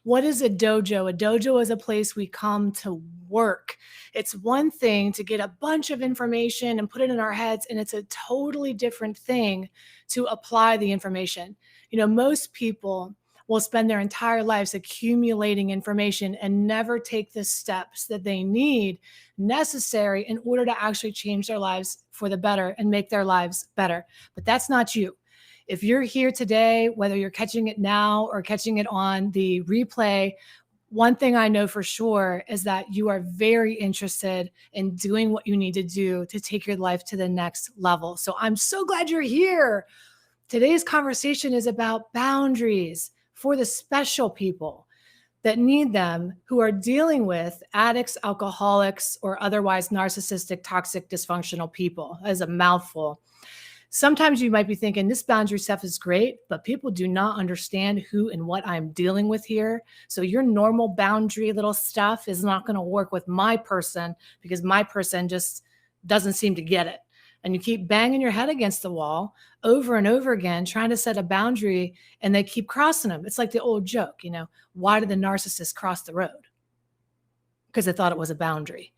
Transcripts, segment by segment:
What is a dojo? A dojo is a place we come to work. It's one thing to get a bunch of information and put it in our heads, and it's a totally different thing to apply the information. Most people will spend their entire lives accumulating information and never take the steps that they need necessary in order to actually change their lives for the better and make their lives better. But that's not you. If you're here today, whether you're catching it now or catching it on the replay, one thing I know for sure is that you are very interested in doing what you need to do to take your life to the next level. So I'm so glad you're here. Today's conversation is about boundaries for the special people that need them, who are dealing with addicts, alcoholics, or otherwise narcissistic, toxic, dysfunctional people. That is a mouthful. Sometimes you might be thinking this boundary stuff is great, but people do not understand who and what I'm dealing with here. So your normal boundary little stuff is not going to work with my person because my person just doesn't seem to get it. And you keep banging your head against the wall over and over again, trying to set a boundary, and they keep crossing them. It's like the old joke, why did the narcissist cross the road? Because they thought it was a boundary.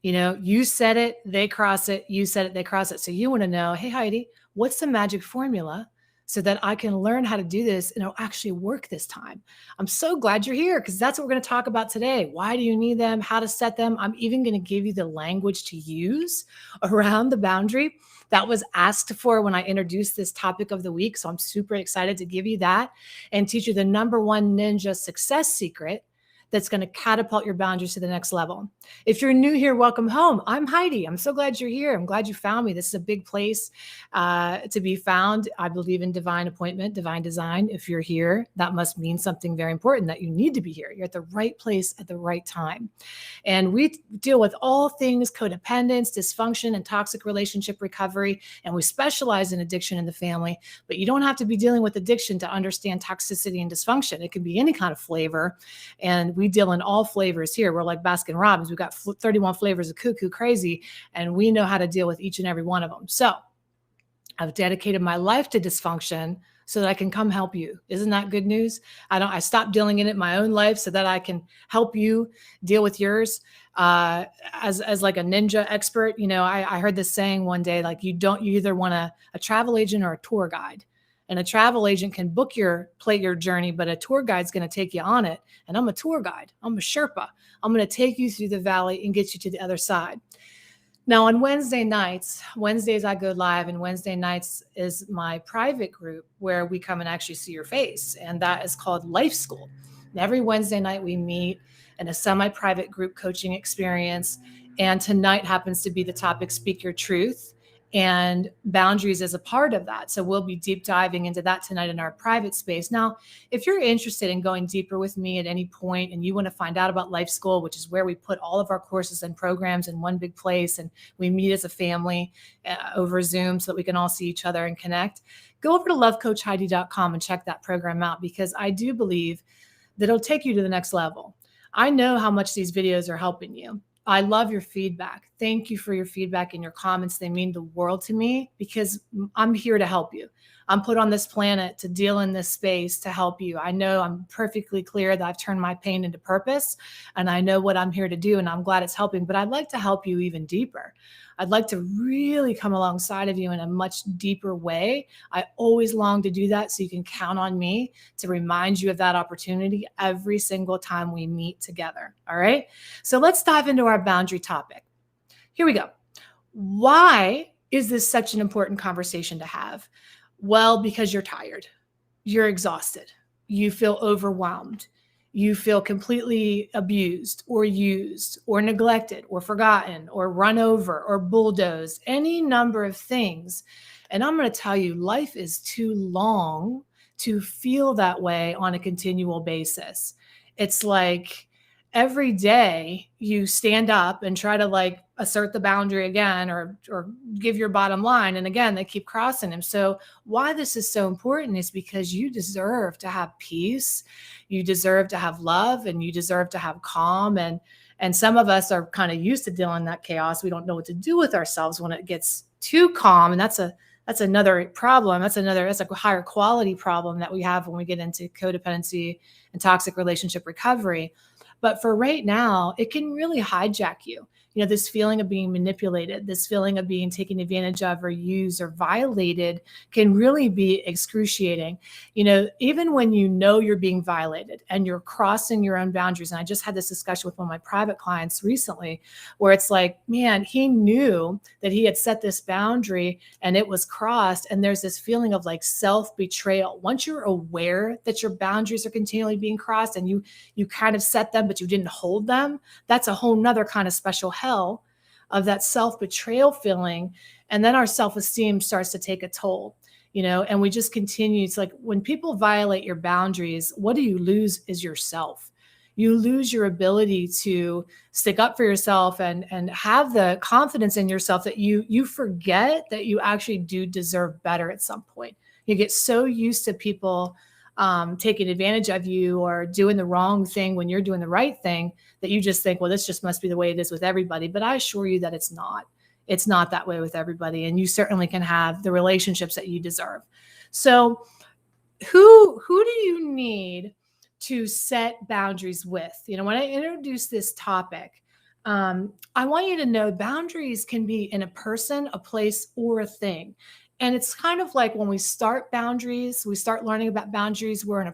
You said it, they cross it. You said it, they cross it. So you want to know, hey, Heidi, what's the magic formula so that I can learn how to do this and it'll actually work this time? I'm so glad you're here because that's what we're going to talk about today. Why do you need them? How to set them? I'm even going to give you the language to use around the boundary that was asked for when I introduced this topic of the week. So I'm super excited to give you that and teach you the number one ninja success secret that's going to catapult your boundaries to the next level. If you're new here, welcome home. I'm Heidi. I'm so glad you're here. I'm glad you found me. This is a big place to be found. I believe in divine appointment, divine design. If you're here, that must mean something very important, that you need to be here. You're at the right place at the right time. And we deal with all things codependence, dysfunction, and toxic relationship recovery. And we specialize in addiction in the family. But you don't have to be dealing with addiction to understand toxicity and dysfunction. It can be any kind of flavor. And we deal in all flavors here. We're like Baskin Robbins. We've got 31 flavors of cuckoo crazy, and we know how to deal with each and every one of them. So I've dedicated my life to dysfunction so that I can come help you. Isn't that good news? I stopped dealing in it in my own life so that I can help you deal with yours. As like a ninja expert, I heard this saying one day, like you either want a travel agent or a tour guide. And a travel agent can play your journey, but a tour guide's going to take you on it. And I'm a tour guide. I'm a Sherpa. I'm going to take you through the valley and get you to the other side. Now, on Wednesdays I go live, and Wednesday nights is my private group where we come and actually see your face. And that is called Life School. And every Wednesday night we meet in a semi-private group coaching experience. And tonight happens to be the topic, Speak Your Truth. And boundaries is a part of that. So we'll be deep diving into that tonight in our private space. Now, if you're interested in going deeper with me at any point and you want to find out about Life School, which is where we put all of our courses and programs in one big place, and we meet as a family over Zoom so that we can all see each other and connect, go over to lovecoachheidi.com and check that program out, because I do believe that it'll take you to the next level. I know how much these videos are helping you. I love your feedback. Thank you for your feedback and your comments. They mean the world to me because I'm here to help you. I'm put on this planet to deal in this space to help you. I know I'm perfectly clear that I've turned my pain into purpose, and I know what I'm here to do, and I'm glad it's helping, but I'd like to help you even deeper. I'd like to really come alongside of you in a much deeper way. I always long to do that, so you can count on me to remind you of that opportunity every single time we meet together. All right. So let's dive into our boundary topic. Here we go. Why is this such an important conversation to have? Well, because you're tired. You're exhausted. You feel overwhelmed. You feel completely abused or used or neglected or forgotten or run over or bulldozed, any number of things. And I'm going to tell you, life is too long to feel that way on a continual basis. It's like every day you stand up and try to assert the boundary again or give your bottom line. And again, they keep crossing them. So why this is so important is because you deserve to have peace. You deserve to have love, and you deserve to have calm. And some of us are kind of used to dealing in that chaos. We don't know what to do with ourselves when it gets too calm. And that's a That's another problem. That's a higher quality problem that we have when we get into codependency and toxic relationship recovery. But for right now, it can really hijack you. You know, this feeling of being manipulated, this feeling of being taken advantage of or used or violated can really be excruciating. You know, even when you know you're being violated and you're crossing your own boundaries. And I just had this discussion with one of my private clients recently where it's like, man, he knew that he had set this boundary and it was crossed. And there's this feeling of like self-betrayal. Once you're aware that your boundaries are continually being crossed and you kind of set them, but you didn't hold them, that's a whole nother kind of special hell of that self-betrayal feeling. And then our self-esteem starts to take a toll, you know, and we just continue. It's like when people violate your boundaries, what do you lose is yourself. You lose your ability to stick up for yourself and have the confidence in yourself that you forget that you actually do deserve better at some point. You get so used to people taking advantage of you or doing the wrong thing when you're doing the right thing that you just think, well, this just must be the way it is with everybody. But I assure you that it's not. It's not that way with everybody. And you certainly can have the relationships that you deserve. So who do you need to set boundaries with? You know, when I introduce this topic, I want you to know boundaries can be in a person, a place, or a thing. And it's kind of like when we start boundaries, we start learning about boundaries, we're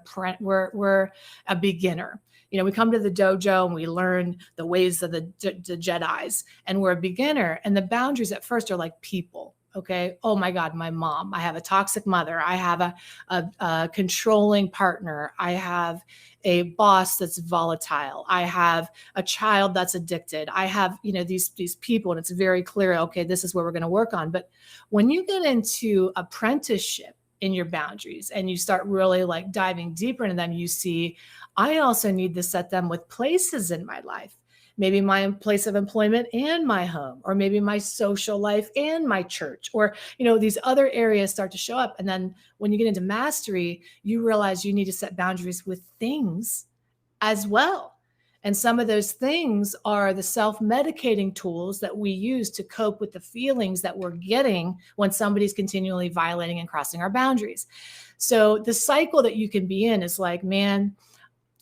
a beginner. You know, we come to the dojo and we learn the ways of the Jedis, and we're a beginner. And the boundaries at first are like people. Okay. Oh my God, my mom. I have a toxic mother. I have a controlling partner. I have a boss that's volatile. I have a child that's addicted. I have, you know, these people, and it's very clear, okay, this is where we're going to work on. But when you get into apprenticeship in your boundaries and you start really like diving deeper into them, you see, I also need to set them with places in my life. Maybe my place of employment and my home, or maybe my social life and my church, or, you know, these other areas start to show up. And then when you get into mastery, you realize you need to set boundaries with things as well. And some of those things are the self-medicating tools that we use to cope with the feelings that we're getting when somebody's continually violating and crossing our boundaries. So the cycle that you can be in is like, man,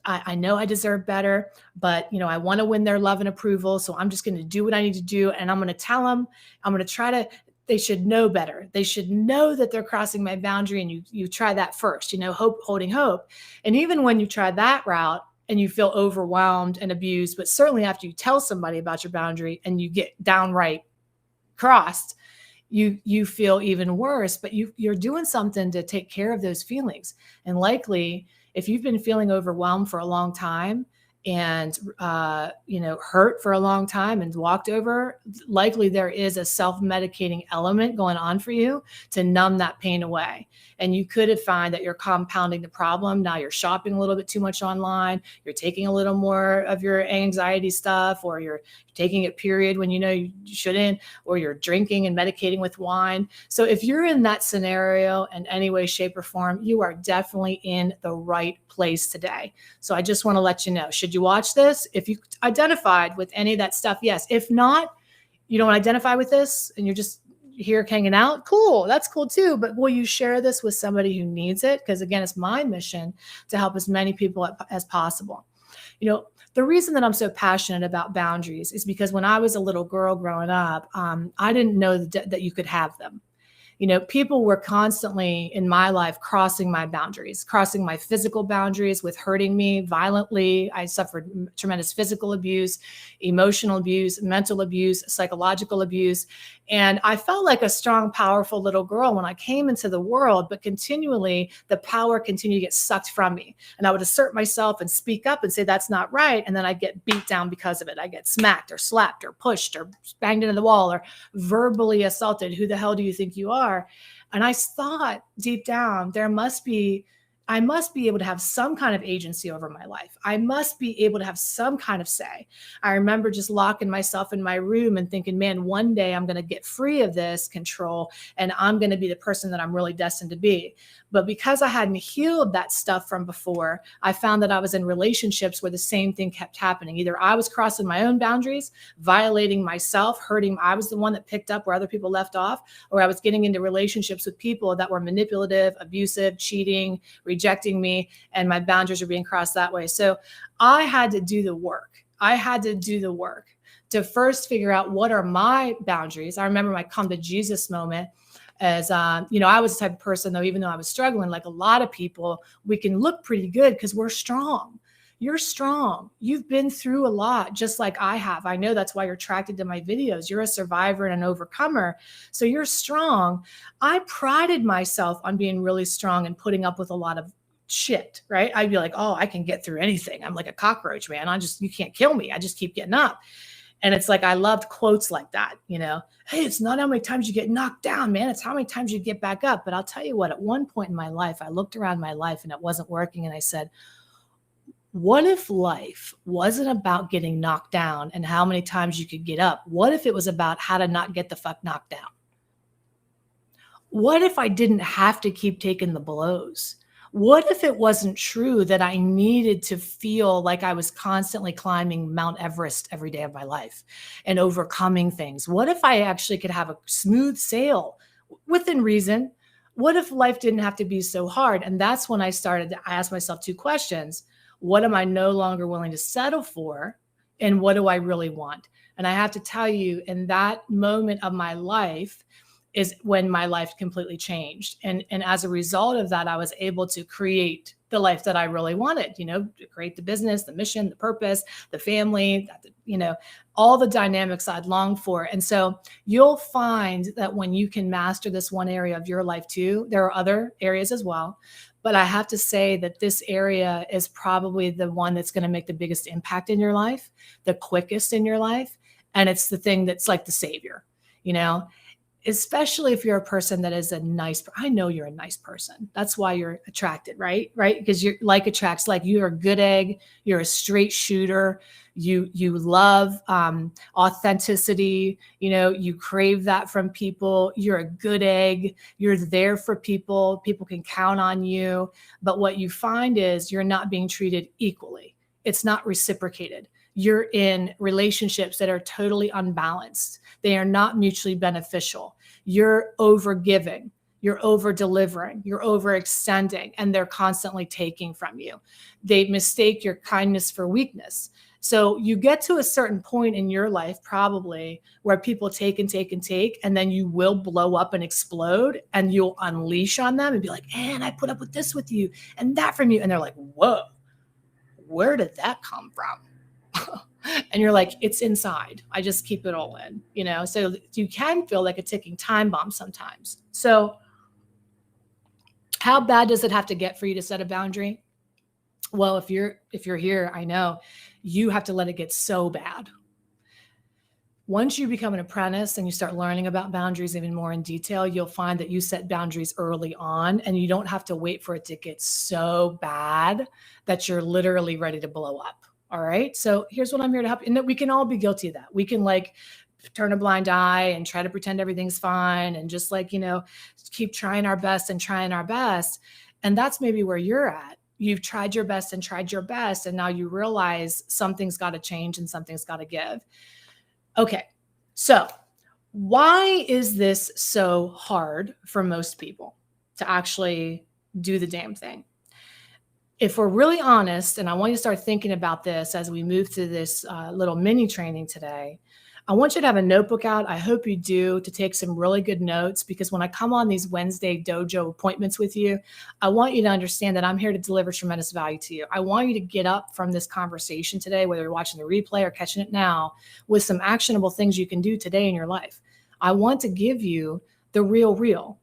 I know I deserve better, but, you know, I want to win their love and approval. So I'm just going to do what I need to do. And I'm going to tell them, I'm going to try to, they should know better. They should know that they're crossing my boundary. And you try that first, you know, holding hope. And even when you try that route and you feel overwhelmed and abused, but certainly after you tell somebody about your boundary and you get downright crossed, you feel even worse, but you're doing something to take care of those feelings. And likely, if you've been feeling overwhelmed for a long time and, hurt for a long time and walked over, likely there is a self-medicating element going on for you to numb that pain away. And you could find that you're compounding the problem. Now you're shopping a little bit too much online. You're taking a little more of your anxiety stuff, or you're taking it period when you know you shouldn't, or you're drinking and medicating with wine. So if you're in that scenario in any way, shape, or form, you are definitely in the right place today. So I just want to let you know, should you watch this? If you identified with any of that stuff, yes. If not, you don't identify with this and you're just here hanging out, cool. That's cool too. But will you share this with somebody who needs it? Because again, it's my mission to help as many people as possible. You know, the reason that I'm so passionate about boundaries is because when I was a little girl growing up, I didn't know that you could have them. You know, people were constantly in my life crossing my boundaries, crossing my physical boundaries with hurting me violently. I suffered tremendous physical abuse, emotional abuse, mental abuse, psychological abuse. And I felt like a strong, powerful little girl when I came into the world, but continually the power continued to get sucked from me. And I would assert myself and speak up and say, that's not right. And then I'd get beat down because of it. I get smacked or slapped or pushed or banged into the wall or verbally assaulted. Who the hell do you think you are? And I thought deep down, I must be able to have some kind of agency over my life. I must be able to have some kind of say. I remember just locking myself in my room and thinking, man, one day I'm going to get free of this control and I'm going to be the person that I'm really destined to be. But because I hadn't healed that stuff from before, I found that I was in relationships where the same thing kept happening. Either I was crossing my own boundaries, violating myself, hurting. I was the one that picked up where other people left off, or I was getting into relationships with people that were manipulative, abusive, cheating, rejecting me, and my boundaries were being crossed that way. So I had to do the work. I had to do the work to first figure out what are my boundaries. I remember my come to Jesus moment as, I was the type of person, though, even though I was struggling, like a lot of people, we can look pretty good because we're strong. You're strong. You've been through a lot, just like I have. I know that's why you're attracted to my videos. You're a survivor and an overcomer. So you're strong. I prided myself on being really strong and putting up with a lot of shit, right? I'd be like, oh, I can get through anything. I'm like a cockroach, man. You can't kill me. I just keep getting up. And it's like, I loved quotes like that, hey, it's not how many times you get knocked down, man. It's how many times you get back up. But I'll tell you what, at one point in my life, I looked around my life and it wasn't working. And I said, what if life wasn't about getting knocked down and how many times you could get up? What if it was about how to not get the fuck knocked down? What if I didn't have to keep taking the blows? What if it wasn't true that I needed to feel like I was constantly climbing Mount Everest every day of my life and overcoming things? What if I actually could have a smooth sail within reason? What if life didn't have to be so hard? And that's when I asked myself two questions. What am I no longer willing to settle for? And what do I really want? And I have to tell you, in that moment of my life, is when my life completely changed. And as a result of that, I was able to create the life that I really wanted, to create the business, the mission, the purpose, the family, all the dynamics I'd longed for. And so you'll find that when you can master this one area of your life too, there are other areas as well. But I have to say that this area is probably the one that's going to make the biggest impact in your life, the quickest in your life. And it's the thing that's like the savior, especially if you're a person that is I know you're a nice person. That's why you're attracted, right? Because you're like attracts like. You're a good egg. You're a straight shooter. You love authenticity. You crave that from people. You're a good egg. You're there for people. People can count on you. But what you find is you're not being treated equally. It's not reciprocated. You're in relationships that are totally unbalanced. They are not mutually beneficial. You're over-giving. You're over-delivering. You're overextending, and they're constantly taking from you. They mistake your kindness for weakness. So you get to a certain point in your life probably where people take and take and take, and then you will blow up and explode, and you'll unleash on them and be like, and I put up with this with you and that from you. And they're like, whoa, where did that come from? And you're like, it's inside. I just keep it all in, so you can feel like a ticking time bomb sometimes. So how bad does it have to get for you to set a boundary? Well, if you're here, I know you have to let it get so bad. Once you become an apprentice and you start learning about boundaries even more in detail, you'll find that you set boundaries early on and you don't have to wait for it to get so bad that you're literally ready to blow up. All right. So here's what I'm here to help you. And that we can all be guilty of that. We can turn a blind eye and try to pretend everything's fine and just keep trying our best and trying our best. And that's maybe where you're at. You've tried your best and tried your best. And now you realize something's got to change and something's got to give. Okay. So why is this so hard for most people to actually do the damn thing? If we're really honest, and I want you to start thinking about this as we move through this little mini training today, I want you to have a notebook out. I hope you do, to take some really good notes, because when I come on these Wednesday dojo appointments with you, I want you to understand that I'm here to deliver tremendous value to you. I want you to get up from this conversation today, whether you're watching the replay or catching it now, with some actionable things you can do today in your life. I want to give you the real,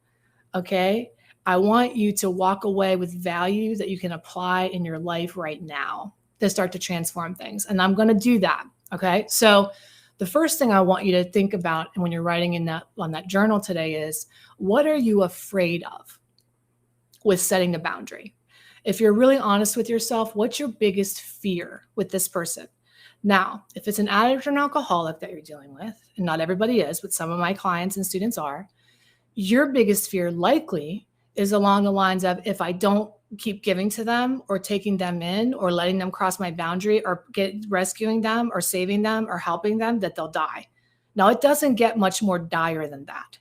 okay? I want you to walk away with value that you can apply in your life right now to start to transform things. And I'm going to do that. Okay. So the first thing I want you to think about when you're writing on that journal today is, what are you afraid of with setting the boundary? If you're really honest with yourself, what's your biggest fear with this person? Now, if it's an addict or an alcoholic that you're dealing with, and not everybody is, but some of my clients and students are, your biggest fear likely is along the lines of, if I don't keep giving to them or taking them in or letting them cross my boundary or rescuing them or saving them or helping them, that they'll die. Now, it doesn't get much more dire than that.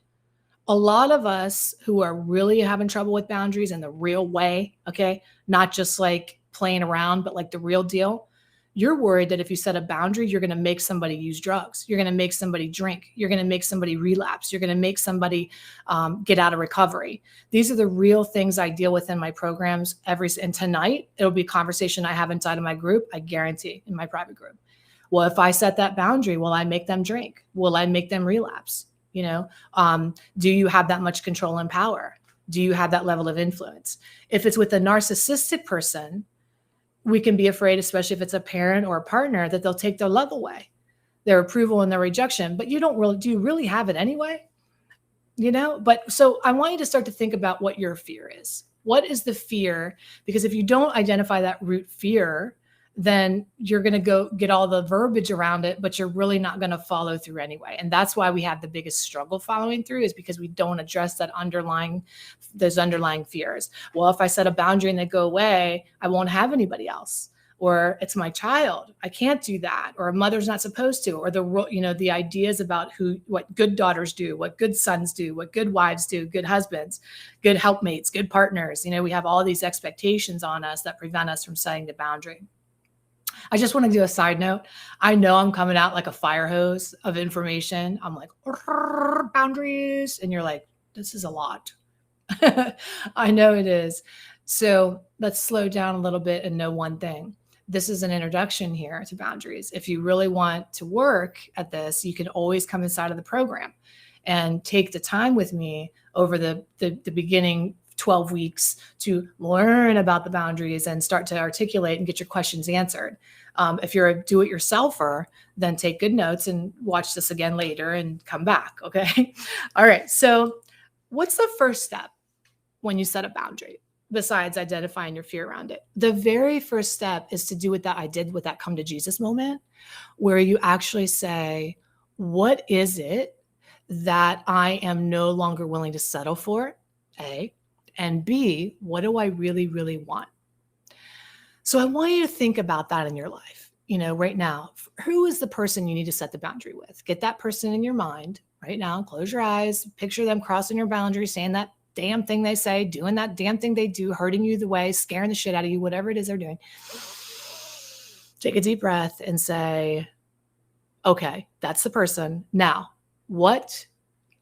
A lot of us who are really having trouble with boundaries in the real way, okay, not just like playing around, but like the real deal, you're worried that if you set a boundary, you're going to make somebody use drugs. You're going to make somebody drink. You're going to make somebody relapse. You're going to make somebody get out of recovery. These are the real things I deal with in my programs and tonight, it'll be a conversation I have inside of my group, I guarantee, in my private group. Well, if I set that boundary, will I make them drink? Will I make them relapse? Do you have that much control and power? Do you have that level of influence? If it's with a narcissistic person, we can be afraid, especially if it's a parent or a partner, that they'll take their love away, their approval and their rejection. But do you really have it anyway? But so I want you to start to think about what your fear is. What is the fear? Because if you don't identify that root fear, then you're going to go get all the verbiage around it, but you're really not going to follow through anyway. And that's why we have the biggest struggle following through, is because we don't address those underlying fears. Well, if I set a boundary and they go away, I won't have anybody else. Or it's my child, I can't do that. Or a mother's not supposed to. Or the ideas about what good daughters do, what good sons do, what good wives do, good husbands, good helpmates, good partners. We have all these expectations on us that prevent us from setting the boundary. I just want to do a side note. I know I'm coming out like a fire hose of information. I'm like, boundaries. And you're like, this is a lot. I know it is. So let's slow down a little bit and know one thing. This is an introduction here to boundaries. If you really want to work at this, you can always come inside of the program and take the time with me over the beginning 12 weeks to learn about the boundaries and start to articulate and get your questions answered. If you're a do-it-yourselfer, then take good notes and watch this again later and come back, okay? All right, so what's the first step when you set a boundary besides identifying your fear around it? The very first step is to do what I did with that come to Jesus moment, where you actually say, what is it that I am no longer willing to settle for, A? And B, what do I really, really want? So I want you to think about that in your life. Right now, who is the person you need to set the boundary with? Get that person in your mind right now. Close your eyes, picture them crossing your boundary, saying that damn thing they say, doing that damn thing they do, hurting you the way, scaring the shit out of you, whatever it is they're doing. Take a deep breath and say, okay, that's the person. Now, what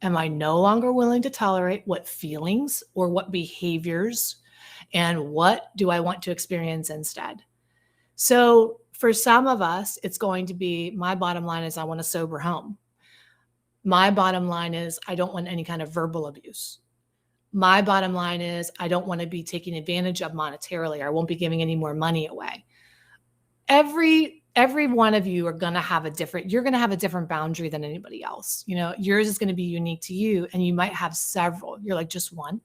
am I no longer willing to tolerate? What feelings or what behaviors, and what do I want to experience instead? So for some of us, it's going to be, my bottom line is I want a sober home. My bottom line is I don't want any kind of verbal abuse. My bottom line is I don't want to be taken advantage of monetarily. I won't be giving any more money away. Every one of you are going to have you're going to have a different boundary than anybody else. Yours is going to be unique to you, and you might have several. You're like, just one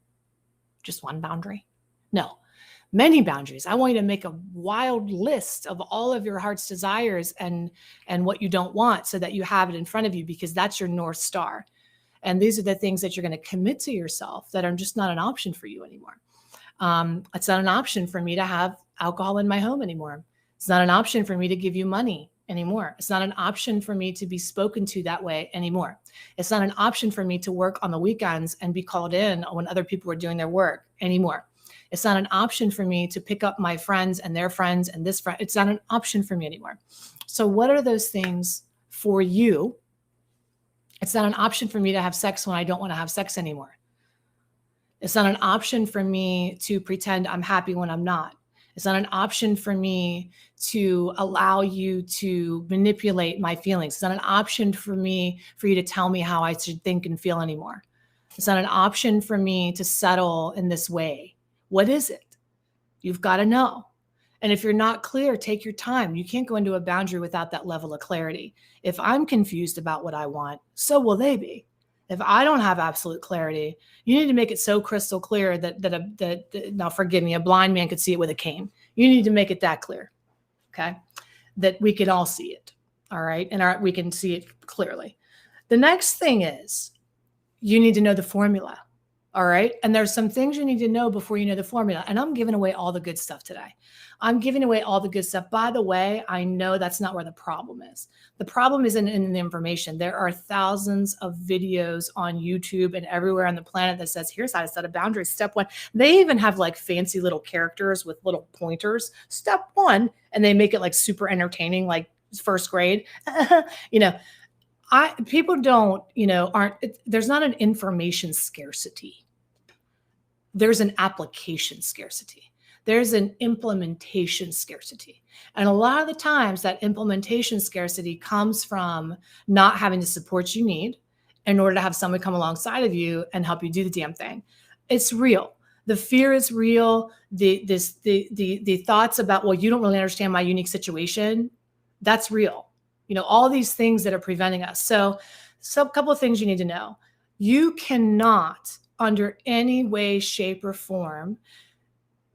boundary? No, many boundaries. I want you to make a wild list of all of your heart's desires and what you don't want, so that you have it in front of you, because that's your North Star. And these are the things that you're going to commit to yourself that are just not an option for you anymore. It's not an option for me to have alcohol in my home anymore. It's not an option for me to give you money anymore. It's not an option for me to be spoken to that way anymore. It's not an option for me to work on the weekends and be called in when other people are doing their work anymore. It's not an option for me to pick up my friends and their friends and this friend. It's not an option for me anymore. So what are those things for you? It's not an option for me to have sex when I don't want to have sex anymore. It's not an option for me to pretend I'm happy when I'm not. It's not an option for me to allow you to manipulate my feelings. It's not an option for you to tell me how I should think and feel anymore. It's not an option for me to settle in this way. What is it? You've got to know. And if you're not clear, take your time. You can't go into a boundary without that level of clarity. If I'm confused about what I want, so will they be. If I don't have absolute clarity, you need to make it so crystal clear that now forgive me, a blind man could see it with a cane. You need to make it that clear, okay? That we can all see it, all right? And we can see it clearly. The next thing is you need to know the formula. All right. And there's some things you need to know before you know the formula. And I'm giving away all the good stuff today. I'm giving away all the good stuff. By the way, I know that's not where the problem is. The problem isn't in the information. There are thousands of videos on YouTube and everywhere on the planet that says, here's how to set a boundary. Step one. They even have like fancy little characters with little pointers. Step one. And they make it like super entertaining, like first grade. you know, people don't, there's not an information scarcity. There's an application scarcity. There's an implementation scarcity. And a lot of the times that implementation scarcity comes from not having the support you need in order to have someone come alongside of you and help you do the damn thing. It's real. The fear is real. The thoughts about, well, you don't really understand my unique situation. That's real. All these things that are preventing us. So a couple of things you need to know. You cannot, under any way, shape, or form,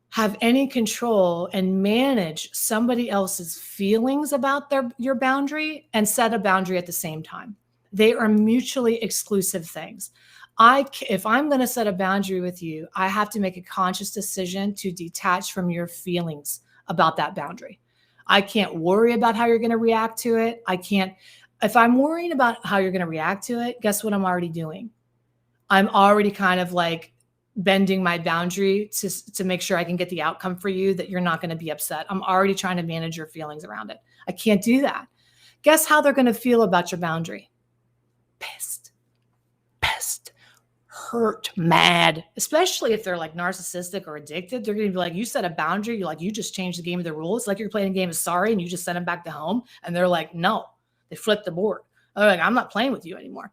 have any control and manage somebody else's feelings about your boundary and set a boundary at the same time. They are mutually exclusive things. If I'm going to set a boundary with you, I have to make a conscious decision to detach from your feelings about that boundary. I can't worry about how you're going to react to it. If I'm worrying about how you're going to react to it, guess what I'm already doing? I'm already kind of like bending my boundary to make sure I can get the outcome for you that you're not going to be upset. I'm already trying to manage your feelings around it. I can't do that. Guess how they're going to feel about your boundary? Pissed, hurt, mad, especially if they're like narcissistic or addicted. They're going to be like, you set a boundary. You just changed the game of the rules. Like you're playing a game of sorry and you just send them back to home. And they're like, no, they flipped the board. They're like, I'm not playing with you anymore.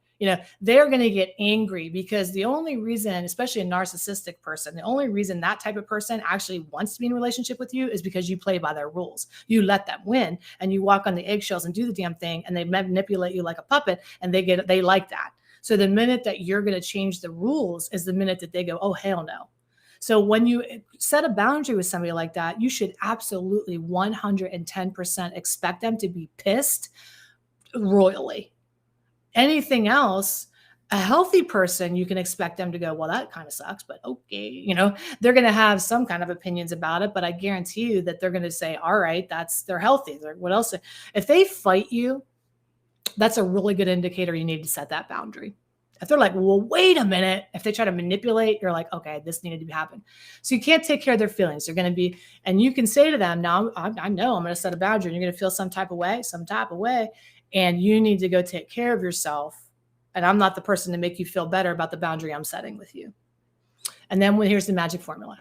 They're going to get angry because the only reason, especially a narcissistic person, the only reason that type of person actually wants to be in a relationship with you is because you play by their rules. You let them win and you walk on the eggshells and do the damn thing and they manipulate you like a puppet and they like that. So the minute that you're going to change the rules is the minute that they go, oh, hell no. So when you set a boundary with somebody like that, you should absolutely 110% expect them to be pissed royally. Anything else, a healthy person, you can expect them to go, well, that kind of sucks, but okay. They're going to have some kind of opinions about it, but I guarantee you that they're going to say, all right, they're healthy. What else? If they fight you, that's a really good indicator you need to set that boundary. If they're like, well, wait a minute, if they try to manipulate, you're like, okay, this needed to happen. So you can't take care of their feelings. They're going to be, and you can say to them, now I know I'm going to set a boundary and you're going to feel some type of way. And you need to go take care of yourself. And I'm not the person to make you feel better about the boundary I'm setting with you. And then here's the magic formula.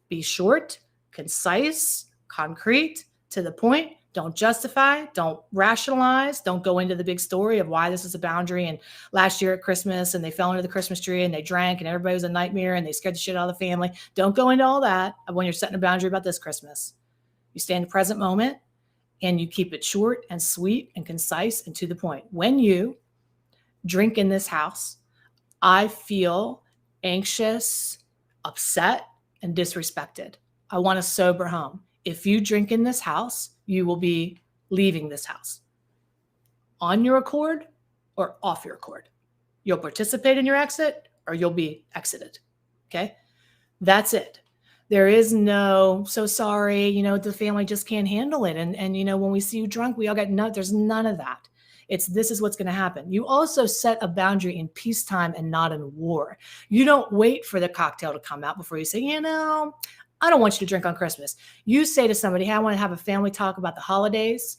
Be short, concise, concrete, to the point. Don't justify, don't rationalize, don't go into the big story of why this is a boundary. And last year at Christmas, and they fell into the Christmas tree and they drank and everybody was a nightmare and they scared the shit out of the family. Don't go into all that when you're setting a boundary about this Christmas. You stay in the present moment and you keep it short and sweet and concise and to the point. When you drink in this house, I feel anxious, upset, and disrespected. I want a sober home. If you drink in this house, you will be leaving this house on your accord or off your accord. You'll participate in your exit or you'll be exited. Okay. That's it. There is no, so sorry, the family just can't handle it. And when we see you drunk, we all get there's none of that. This is what's going to happen. You also set a boundary in peacetime and not in war. You don't wait for the cocktail to come out before you say, I don't want you to drink on Christmas. You say to somebody, hey, I want to have a family talk about the holidays.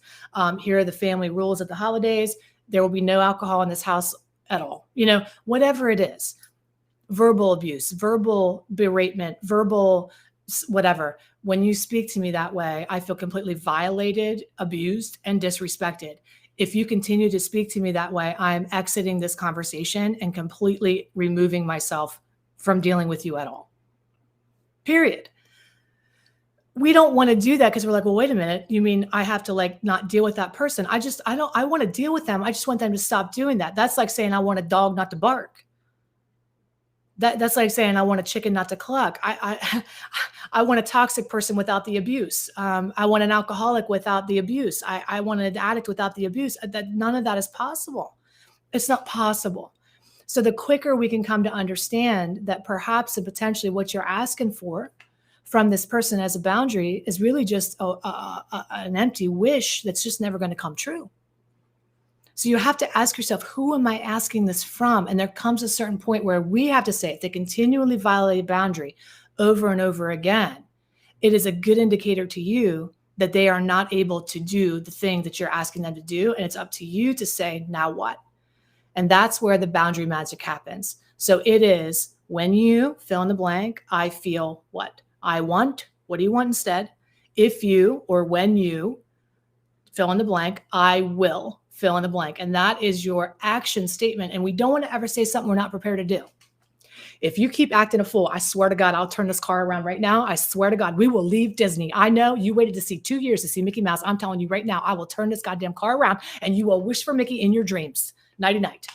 Here are the family rules at the holidays. There will be no alcohol in this house at all. Whatever it is, verbal abuse, verbal beratement, verbal whatever. When you speak to me that way, I feel completely violated, abused, and disrespected. If you continue to speak to me that way, I'm exiting this conversation and completely removing myself from dealing with you at all. Period. We don't want to do that because we're like, well, wait a minute. You mean I have to not deal with that person? I want to deal with them. I just want them to stop doing that. That's like saying I want a dog not to bark. That's like saying I want a chicken not to cluck. I want a toxic person without the abuse. I want an alcoholic without the abuse. I want an addict without the abuse. None of that is possible. It's not possible. So the quicker we can come to understand that perhaps and potentially what you're asking for from this person as a boundary is really just an empty wish that's just never going to come true. So you have to ask yourself, who am I asking this from? And there comes a certain point where we have to say, if they continually violate a boundary over and over again, it is a good indicator to you that they are not able to do the thing that you're asking them to do. And it's up to you to say, now what? And that's where the boundary magic happens. So it is when you fill in the blank, I feel what I want. What do you want instead? If you, or when you fill in the blank, I will fill in the blank. And that is your action statement. And we don't want to ever say something we're not prepared to do. If you keep acting a fool, I swear to God, I'll turn this car around right now. I swear to God, we will leave Disney. I know you waited to see 2 years to see Mickey Mouse. I'm telling you right now, I will turn this goddamn car around and you will wish for Mickey in your dreams. Nighty night.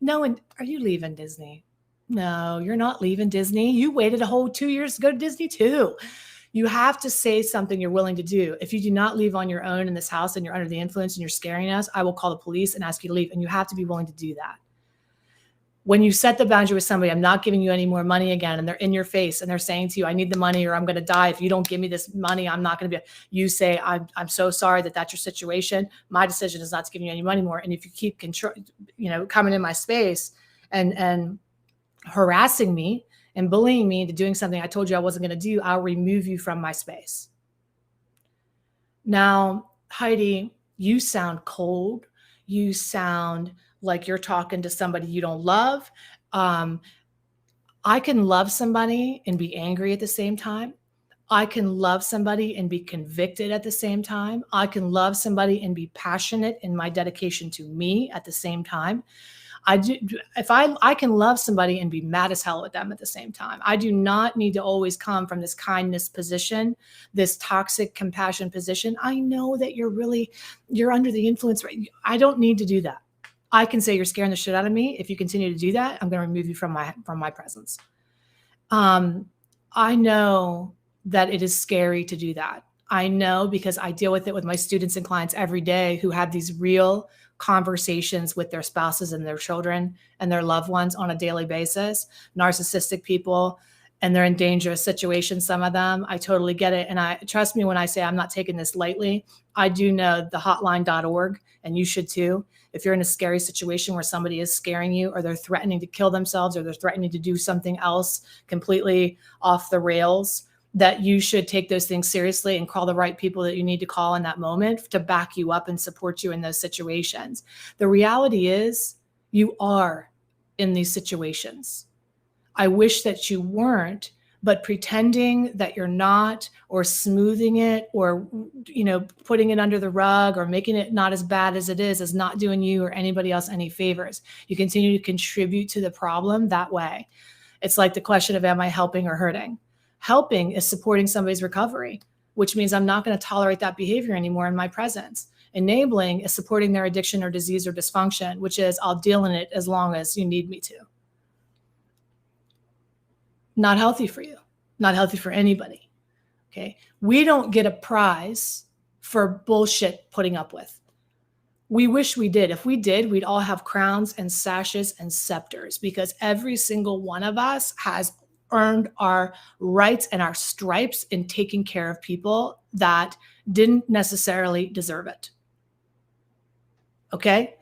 No, and are you leaving Disney? No, you're not leaving Disney. You waited a whole 2 years to go to Disney too. You have to say something you're willing to do. If you do not leave on your own in this house and you're under the influence and you're scaring us, I will call the police and ask you to leave. And you have to be willing to do that. When you set the boundary with somebody, I'm not giving you any more money again, and they're in your face and they're saying to you, I need the money or I'm going to die. If you don't give me this money, I'm not going to be, you say, I'm so sorry that that's your situation. My decision is not to give you any money more. And if you keep coming in my space and harassing me and bullying me into doing something I told you I wasn't going to do, I'll remove you from my space. Now, Heidi, you sound cold. You sound like you're talking to somebody you don't love. I can love somebody and be angry at the same time. I can love somebody and be convicted at the same time. I can love somebody and be passionate in my dedication to me at the same time. I can love somebody and be mad as hell at them at the same time. I do not need to always come from this kindness position, this toxic compassion position. I know that you're under the influence. Right? I don't need to do that. I can say you're scaring the shit out of me. If you continue to do that, I'm going to remove you from my presence. I know that it is scary to do that. I know because I deal with it with my students and clients every day who have these real conversations with their spouses and their children and their loved ones on a daily basis. Narcissistic people, and they're in dangerous situations, some of them. I totally get it. And I trust me when I say I'm not taking this lightly. I do know the hotline.org, and you should too. If you're in a scary situation where somebody is scaring you, or they're threatening to kill themselves, or they're threatening to do something else completely off the rails, that you should take those things seriously and call the right people that you need to call in that moment to back you up and support you in those situations. The reality is you are in these situations. I wish that you weren't, but pretending that you're not, or smoothing it, or putting it under the rug, or making it not as bad as it is not doing you or anybody else any favors. You continue to contribute to the problem that way. It's like the question of, am I helping or hurting? Helping is supporting somebody's recovery, which means I'm not going to tolerate that behavior anymore in my presence. Enabling is supporting their addiction or disease or dysfunction, which is I'll deal in it as long as you need me to. Not healthy for you, not healthy for anybody. Okay. We don't get a prize for bullshit putting up with. We wish we did. If we did, we'd all have crowns and sashes and scepters, because every single one of us has earned our rights and our stripes in taking care of people that didn't necessarily deserve it. Okay.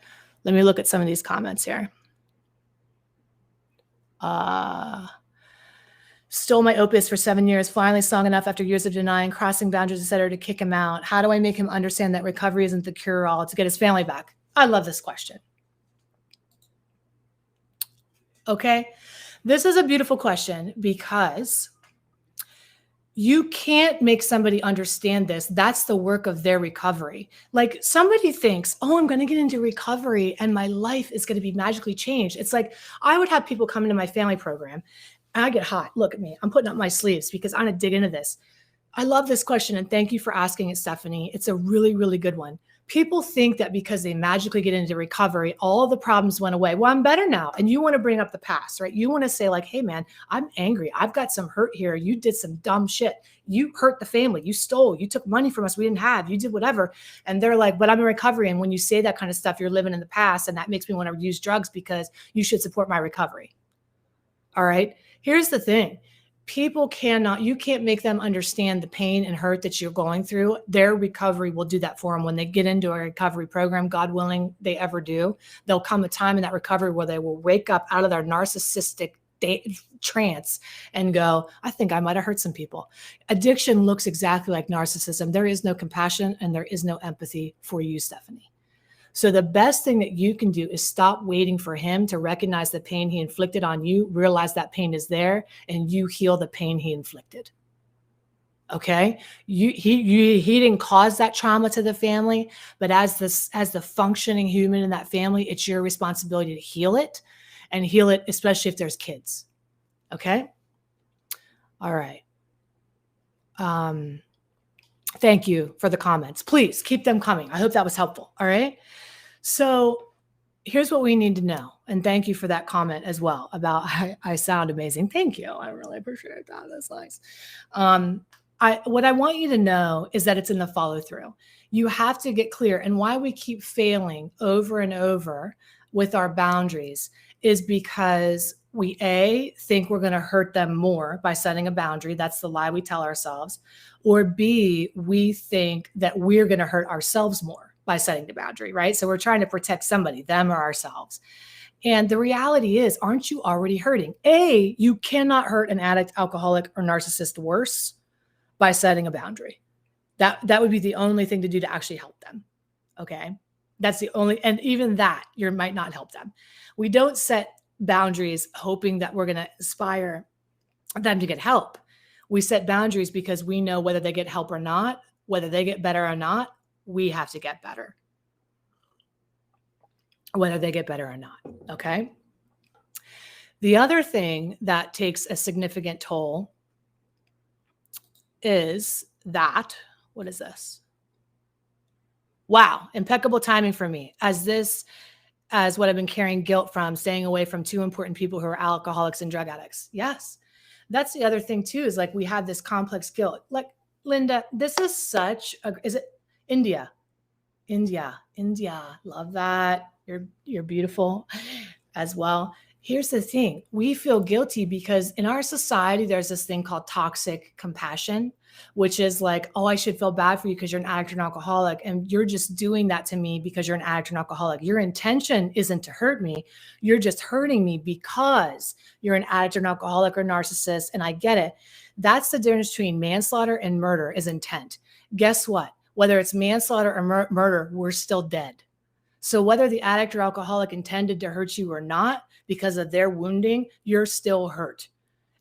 Let me look at some of these comments here. Stole my opus for 7 years, finally strong enough after years of denying, crossing boundaries, etc., to kick him out. How do I make him understand that recovery isn't the cure-all to get his family back? I love this question. Okay. This is a beautiful question, because you can't make somebody understand this. That's the work of their recovery. Like, somebody thinks, oh, I'm going to get into recovery and my life is going to be magically changed. It's like, I would have people come into my family program and I get hot. Look at me. I'm putting up my sleeves because I'm going to dig into this. I love this question, and thank you for asking it, Stephanie. It's a really, really good one. People think that because they magically get into recovery, all of the problems went away. Well, I'm better now. And you want to bring up the past, right? You want to say, like, hey, man, I'm angry. I've got some hurt here. You did some dumb shit. You hurt the family. You stole. You took money from us we didn't have. You did whatever. And they're like, but I'm in recovery. And when you say that kind of stuff, you're living in the past. And that makes me want to use drugs because you should support my recovery. All right. Here's the thing. You can't make them understand the pain and hurt that you're going through. Their recovery will do that for them. When they get into a recovery program, God willing, they ever do, there'll come a time in that recovery where they will wake up out of their narcissistic trance and go, I think I might've hurt some people. Addiction looks exactly like narcissism. There is no compassion and there is no empathy for you, Stephanie. So the best thing that you can do is stop waiting for him to recognize the pain he inflicted on you, realize that pain is there, and you heal the pain he inflicted. Okay? He didn't cause that trauma to the family, but as the functioning human in that family, it's your responsibility to heal it, and heal it, especially if there's kids. Okay? All right. Thank you for the comments. Please keep them coming. I hope that was helpful. All right. So here's what we need to know. And thank you for that comment as well about I sound amazing. Thank you. I really appreciate that. That's nice. What I want you to know is that it's in the follow through. You have to get clear. And why we keep failing over and over with our boundaries is because we think we're going to hurt them more by setting a boundary. That's the lie we tell ourselves. Or B, we think that we're going to hurt ourselves more by setting the boundary, right? So we're trying to protect somebody, them or ourselves. And the reality is, aren't you already hurting? You cannot hurt an addict, alcoholic, or narcissist worse by setting a boundary. That would be the only thing to do to actually help them. Okay. That's the only, and even that you might not help them. We don't set boundaries hoping that we're going to inspire them to get help. We set boundaries because we know whether they get help or not, whether they get better or not, we have to get better. Whether they get better or not. Okay. The other thing that takes a significant toll is that, what is this? Wow. Impeccable timing for me as what I've been carrying guilt from, staying away from two important people who are alcoholics and drug addicts. Yes. That's the other thing too, is like we have this complex guilt. Like, Linda, this is is it India? India. Love that. You're beautiful as well. Here's the thing. We feel guilty because in our society, there's this thing called toxic compassion, which is like, oh, I should feel bad for you because you're an addict or an alcoholic. And you're just doing that to me because you're an addict or an alcoholic. Your intention isn't to hurt me. You're just hurting me because you're an addict or an alcoholic or narcissist. And I get it. That's the difference between manslaughter and murder is intent. Guess what? Whether it's manslaughter or murder, we're still dead. So whether the addict or alcoholic intended to hurt you or not, because of their wounding, you're still hurt.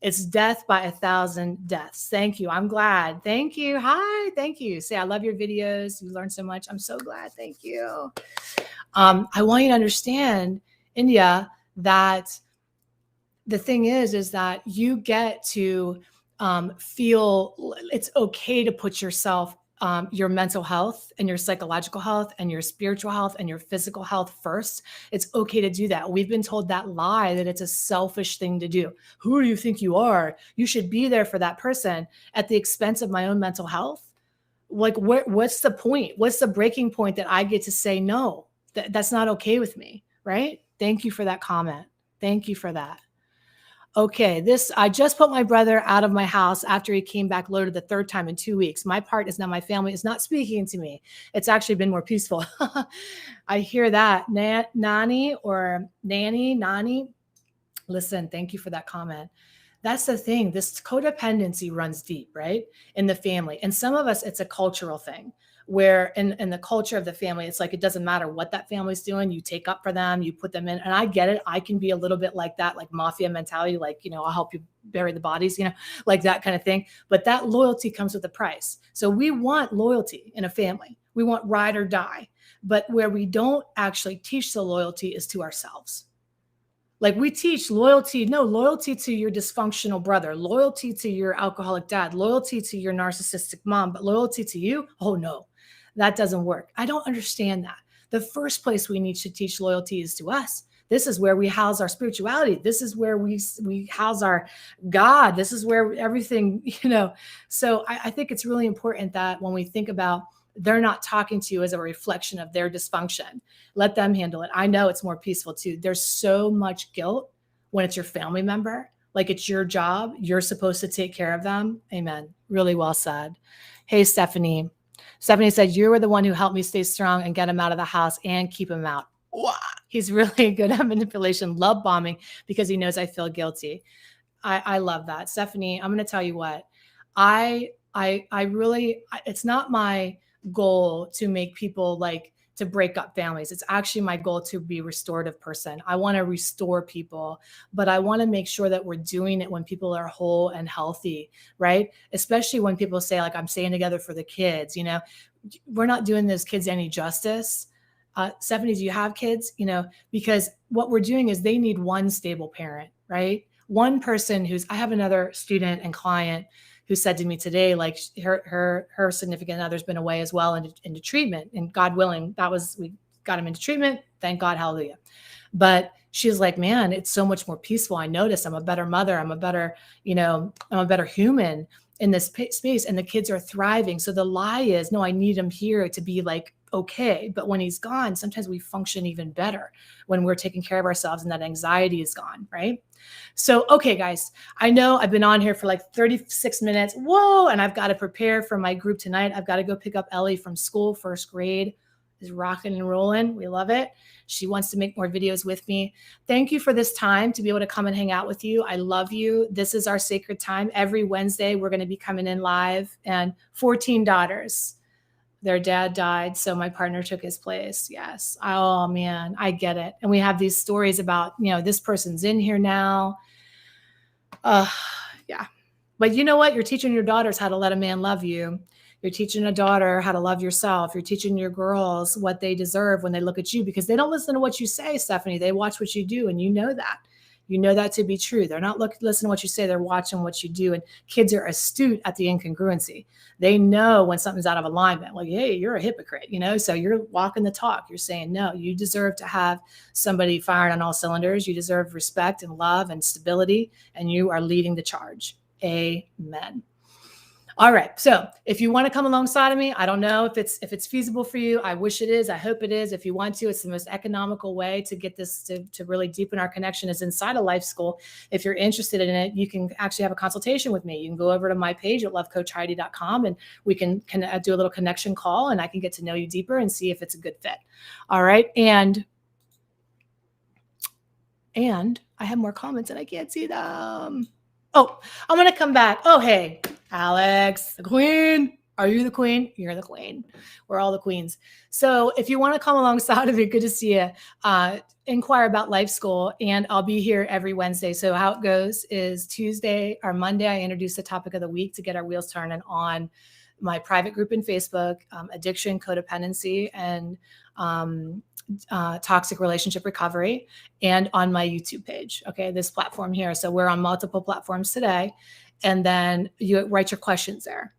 It's death by 1,000 deaths. Thank you. I'm glad. Thank you. Hi. Thank you. Say, I love your videos. You learn so much. I'm so glad. Thank you. I want you to understand, India, that the thing is that you get to feel it's okay to put yourself your mental health and your psychological health and your spiritual health and your physical health first. It's okay to do that. We've been told that lie that it's a selfish thing to do. Who do you think you are? You should be there for that person at the expense of my own mental health. Like, what's the point? What's the breaking point that I get to say, no, that's not okay with me, right? Thank you for that comment. Thank you for that. Okay, I just put my brother out of my house after he came back loaded the third time in 2 weeks. My part is now my family is not speaking to me. It's actually been more peaceful. I hear that. Nani. Listen, thank you for that comment. That's the thing. This codependency runs deep, right? In the family. And some of us, it's a cultural thing where in the culture of the family, it's like, it doesn't matter what that family's doing. You take up for them, you put them in. And I get it. I can be a little bit like that, like mafia mentality, like, I'll help you bury the bodies, like that kind of thing. But that loyalty comes with a price. So we want loyalty in a family. We want ride or die. But where we don't actually teach the loyalty is to ourselves. Like we teach loyalty, no, loyalty to your dysfunctional brother, loyalty to your alcoholic dad, loyalty to your narcissistic mom, but loyalty to you, oh no, that doesn't work. I don't understand that. The first place we need to teach loyalty is to us. This is where we house our spirituality. This is where we house our God. This is where everything, So I think it's really important that when we think about they're not talking to you as a reflection of their dysfunction. Let them handle it. I know it's more peaceful too. There's so much guilt when it's your family member. Like it's your job. You're supposed to take care of them. Amen. Really well said. Hey, Stephanie. Stephanie said, you were the one who helped me stay strong and get him out of the house and keep him out. Wow. He's really good at manipulation, love bombing because he knows I feel guilty. I love that. Stephanie, I'm going to tell you what, I really, it's not my goal to make people like to break up families. It's actually my goal to be a restorative person. I want to restore people, but I want to make sure that we're doing it when people are whole and healthy, right? Especially when people say like, I'm staying together for the kids, we're not doing those kids any justice. Stephanie, do you have kids? Because what we're doing is they need one stable parent, right? One person I have another student and client who said to me today, like her significant other's been away as well into treatment, and God willing, we got him into treatment. Thank God, hallelujah. But she's like, man, it's so much more peaceful. I notice I'm a better mother. I'm a better human in this space, and the kids are thriving. So the lie is, no, I need him here to be like, okay. But when he's gone, sometimes we function even better when we're taking care of ourselves and that anxiety is gone, right? So, okay, guys, I know I've been on here for like 36 minutes. Whoa. And I've got to prepare for my group tonight. I've got to go pick up Ellie from school, first grade. Is rocking and rolling. We love it. She wants to make more videos with me. Thank you for this time to be able to come and hang out with you. I love you. This is our sacred time. Every Wednesday, we're going to be coming in live, and 14 daughters. Their dad died, so my partner took his place. Yes. Oh, man, I get it. And we have these stories about, this person's in here now. Yeah. But you know what? You're teaching your daughters how to let a man love you. You're teaching a daughter how to love yourself. You're teaching your girls what they deserve when they look at you, because they don't listen to what you say, Stephanie. They watch what you do, and you know that. You know that to be true. They're not listening to what you say. They're watching what you do. And kids are astute at the incongruency. They know when something's out of alignment. Like, hey, you're a hypocrite, so you're walking the talk. You're saying, no, you deserve to have somebody firing on all cylinders. You deserve respect and love and stability, and you are leading the charge. Amen. All right. So if you want to come alongside of me, I don't know if it's feasible for you. I wish it is. I hope it is. If you want to, it's the most economical way to get this to really deepen our connection is inside of Life School. If you're interested in it, you can actually have a consultation with me. You can go over to my page at lovecoachheidi.com, and we can do a little connection call, and I can get to know you deeper and see if it's a good fit. All right. And I have more comments and I can't see them. Oh, I'm going to come back. Oh, hey, Alex, the queen. Are you the queen? You're the queen. We're all the queens. So if you want to come alongside of it, good to see you. Inquire about Life School, and I'll be here every Wednesday. So how it goes is Tuesday or Monday, I introduce the topic of the week to get our wheels turning on my private group in Facebook, addiction, codependency, and toxic relationship recovery, and on my YouTube page. Okay, this platform here. So we're on multiple platforms today, and then you write your questions there.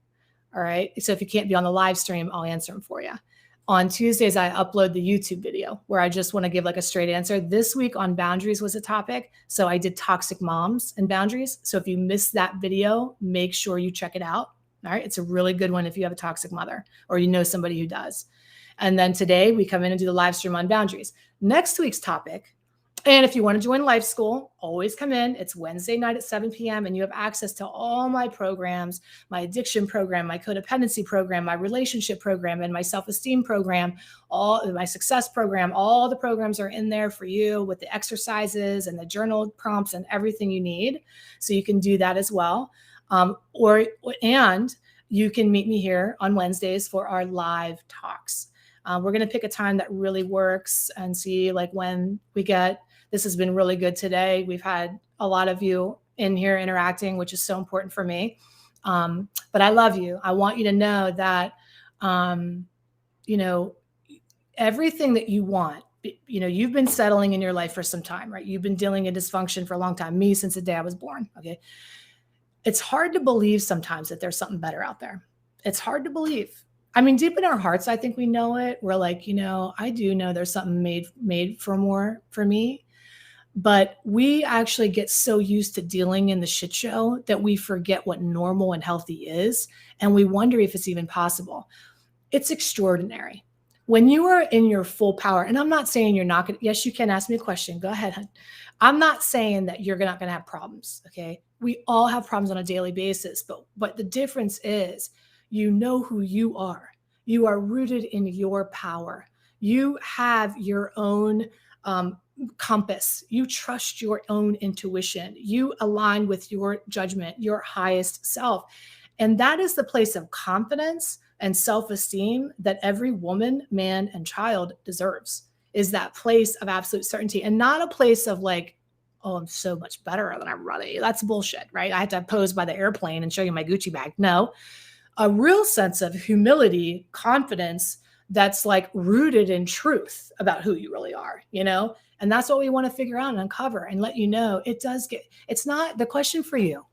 All right. So if you can't be on the live stream, I'll answer them for you. On Tuesdays, I upload the YouTube video where I just want to give like a straight answer. This week on boundaries was a topic. So I did toxic moms and boundaries. So if you missed that video, make sure you check it out. All right. It's a really good one if you have a toxic mother or you know somebody who does. And then today we come in and do the live stream on boundaries. Next week's topic, and if you want to join Life School, always come in. It's Wednesday night at 7 p.m. and you have access to all my programs, my addiction program, my codependency program, my relationship program, and my self-esteem program, all my success program. All the programs are in there for you with the exercises and the journal prompts and everything you need. So you can do that as well. And you can meet me here on Wednesdays for our live talks. We're going to pick a time that really works and see like when we get, this has been really good today. We've had a lot of you in here interacting, which is so important for me. But I love you. I want you to know that, everything that you want, you've been settling in your life for some time, right? You've been dealing in dysfunction for a long time. Me, since the day I was born. Okay. It's hard to believe sometimes that there's something better out there. It's hard to believe. I mean, deep in our hearts, I think we know it. We're like, I do know there's something made for more for me. But we actually get so used to dealing in the shit show that we forget what normal and healthy is. And we wonder if it's even possible. It's extraordinary. When you are in your full power, and I'm not saying you're not going to, yes, you can ask me a question. Go ahead, hun. I'm not saying that you're not going to have problems. Okay. We all have problems on a daily basis, but the difference is, you know who you are. You are rooted in your power. You have your own compass. You trust your own intuition. You align with your judgment, your highest self. And that is the place of confidence and self-esteem that every woman, man, and child deserves, is that place of absolute certainty, and not a place of like, oh, I'm so much better than everybody. That's bullshit, right? I had to pose by the airplane and show you my Gucci bag. No, a real sense of humility, confidence that's like rooted in truth about who you really are, And that's what we want to figure out and uncover and let you know. It's not the question for you.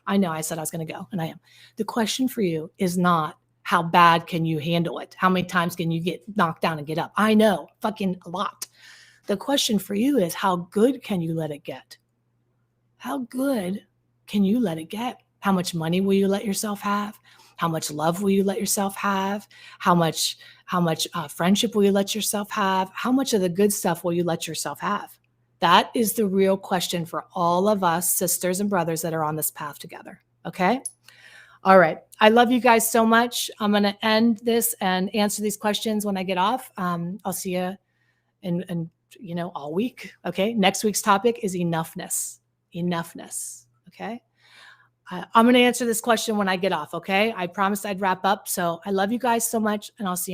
I know I said I was going to go, and I am. The question for you is not how bad can you handle it? How many times can you get knocked down and get up? I know, fucking a lot. The question for you is, how good can you let it get? How good can you let it get? How much money will you let yourself have? How much love will you let yourself have? How much friendship will you let yourself have? How much of the good stuff will you let yourself have? That is the real question for all of us sisters and brothers that are on this path together. Okay? All right. I love you guys so much. I'm going to end this and answer these questions when I get off. I'll see you in all week. Okay. Next week's topic is enoughness. Enoughness. Okay. I'm going to answer this question when I get off. Okay. I promised I'd wrap up. So I love you guys so much, and I'll see you next